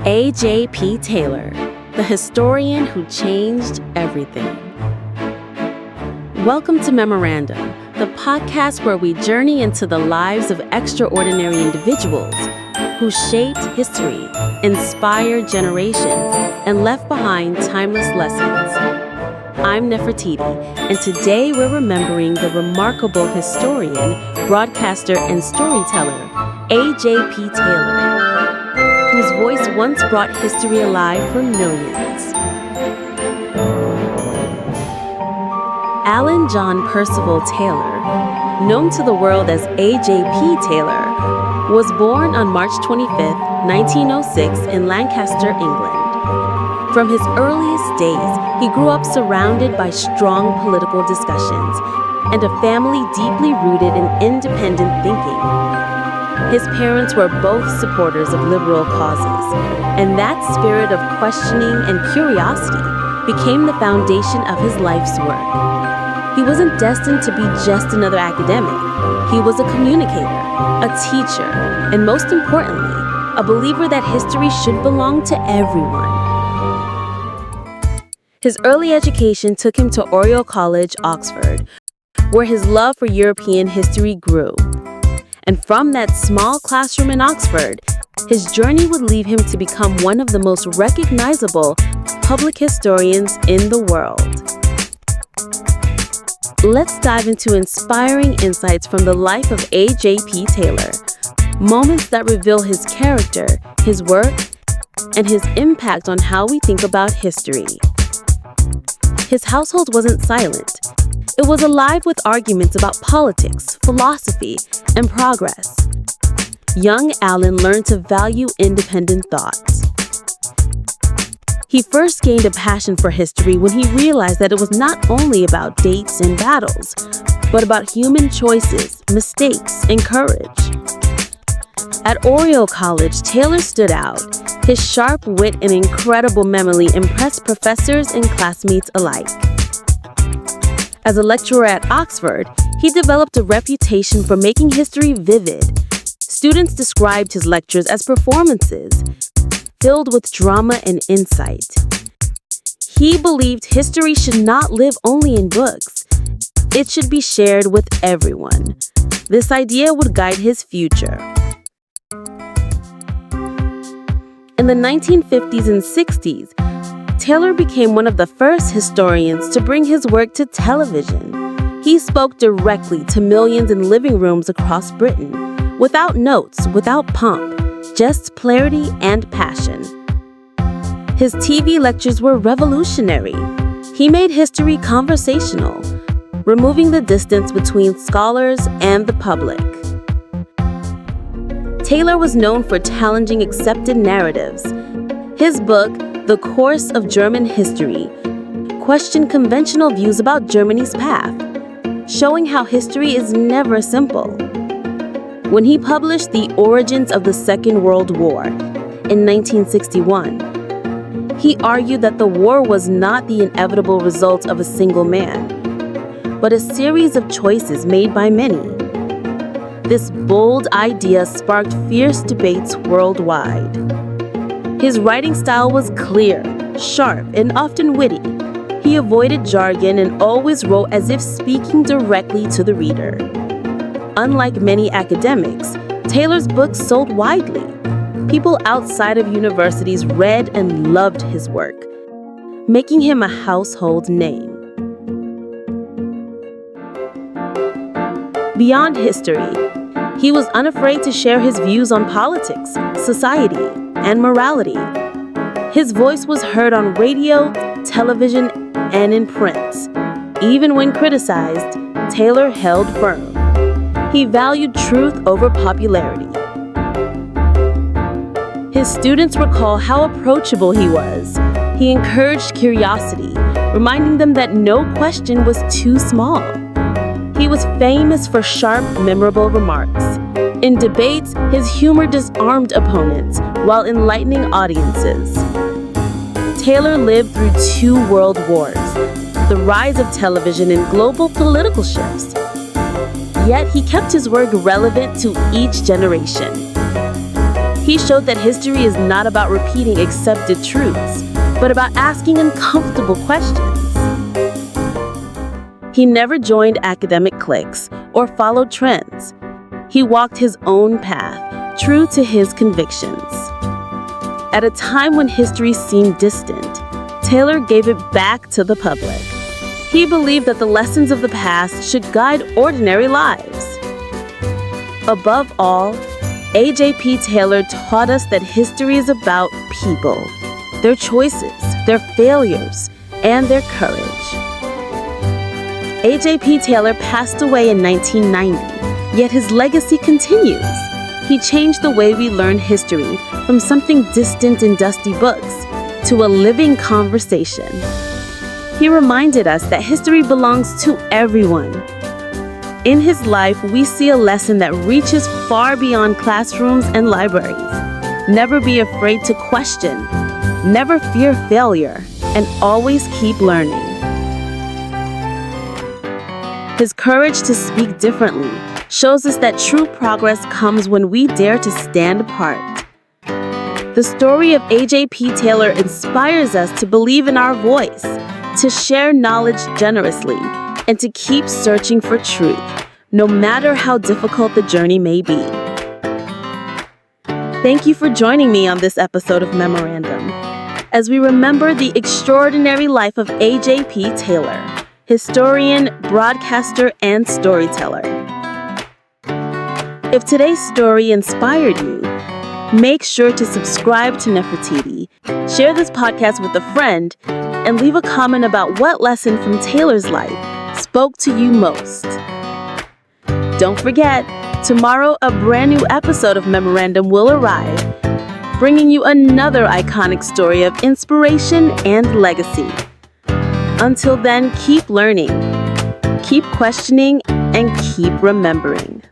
A.J.P. Taylor, the historian who changed everything. Welcome to Memorandum, the podcast where we journey into the lives of extraordinary individuals who shaped history, inspired generations, and left behind timeless lessons. I'm Nefertiti, and today we're remembering the remarkable historian, broadcaster, and storyteller, A.J.P. Taylor, whose voice once brought history alive for millions. Alan John Percival Taylor, known to the world as A.J.P. Taylor, was born on March 25, 1906 in Lancaster, England. From his earliest days, he grew up surrounded by strong political discussions and a family deeply rooted in independent thinking. His parents were both supporters of liberal causes, and that spirit of questioning and curiosity became the foundation of his life's work. He wasn't destined to be just another academic. He was a communicator, a teacher, and most importantly, a believer that history should belong to everyone. His early education took him to Oriel College, Oxford, where his love for European history grew. And from that small classroom in Oxford, his journey would lead him to become one of the most recognizable public historians in the world. Let's dive into inspiring insights from the life of A.J.P. Taylor, moments that reveal his character, his work, and his impact on how we think about history. His household wasn't silent. It was alive with arguments about politics, philosophy, and progress. Young Alan learned to value independent thought. He first gained a passion for history when he realized that it was not only about dates and battles, but about human choices, mistakes, and courage. At Oriel College, Taylor stood out. His sharp wit and incredible memory impressed professors and classmates alike. As a lecturer at Oxford, he developed a reputation for making history vivid. Students described his lectures as performances, filled with drama and insight. He believed history should not live only in books. It should be shared with everyone. This idea would guide his future. In the 1950s and 60s, Taylor became one of the first historians to bring his work to television. He spoke directly to millions in living rooms across Britain, without notes, without pomp, just clarity and passion. His TV lectures were revolutionary. He made history conversational, removing the distance between scholars and the public. Taylor was known for challenging accepted narratives. His book, The Course of German History, questioned conventional views about Germany's path, showing how history is never simple. When he published The Origins of the Second World War in 1961, he argued that the war was not the inevitable result of a single man, but a series of choices made by many. This bold idea sparked fierce debates worldwide. His writing style was clear, sharp, and often witty. He avoided jargon and always wrote as if speaking directly to the reader. Unlike many academics, Taylor's books sold widely. People outside of universities read and loved his work, making him a household name. Beyond history, he was unafraid to share his views on politics, society, and morality. His voice was heard on radio, television, and in print. Even when criticized, Taylor held firm. He valued truth over popularity. His students recall how approachable he was. He encouraged curiosity, reminding them that no question was too small. He was famous for sharp, memorable remarks. In debates, his humor disarmed opponents while enlightening audiences. Taylor lived through 2 world wars, the rise of television, and global political shifts. Yet he kept his work relevant to each generation. He showed that history is not about repeating accepted truths, but about asking uncomfortable questions. He never joined academic cliques or followed trends. He walked his own path, true to his convictions. At a time when history seemed distant, Taylor gave it back to the public. He believed that the lessons of the past should guide ordinary lives. Above all, AJP Taylor taught us that history is about people, their choices, their failures, and their courage. AJP Taylor passed away in 1990, yet his legacy continues. He changed the way we learn history from something distant in dusty books to a living conversation. He reminded us that history belongs to everyone. In his life, we see a lesson that reaches far beyond classrooms and libraries. Never be afraid to question, never fear failure, and always keep learning. His courage to speak differently shows us that true progress comes when we dare to stand apart. The story of AJP Taylor inspires us to believe in our voice, to share knowledge generously, and to keep searching for truth, no matter how difficult the journey may be. Thank you for joining me on this episode of Memorandum, as we remember the extraordinary life of AJP Taylor, historian, broadcaster, and storyteller. If today's story inspired you, make sure to subscribe to Nefertiti, share this podcast with a friend, and leave a comment about what lesson from Taylor's life spoke to you most. Don't forget, tomorrow a brand new episode of Memorandum will arrive, bringing you another iconic story of inspiration and legacy. Until then, keep learning, keep questioning, and keep remembering.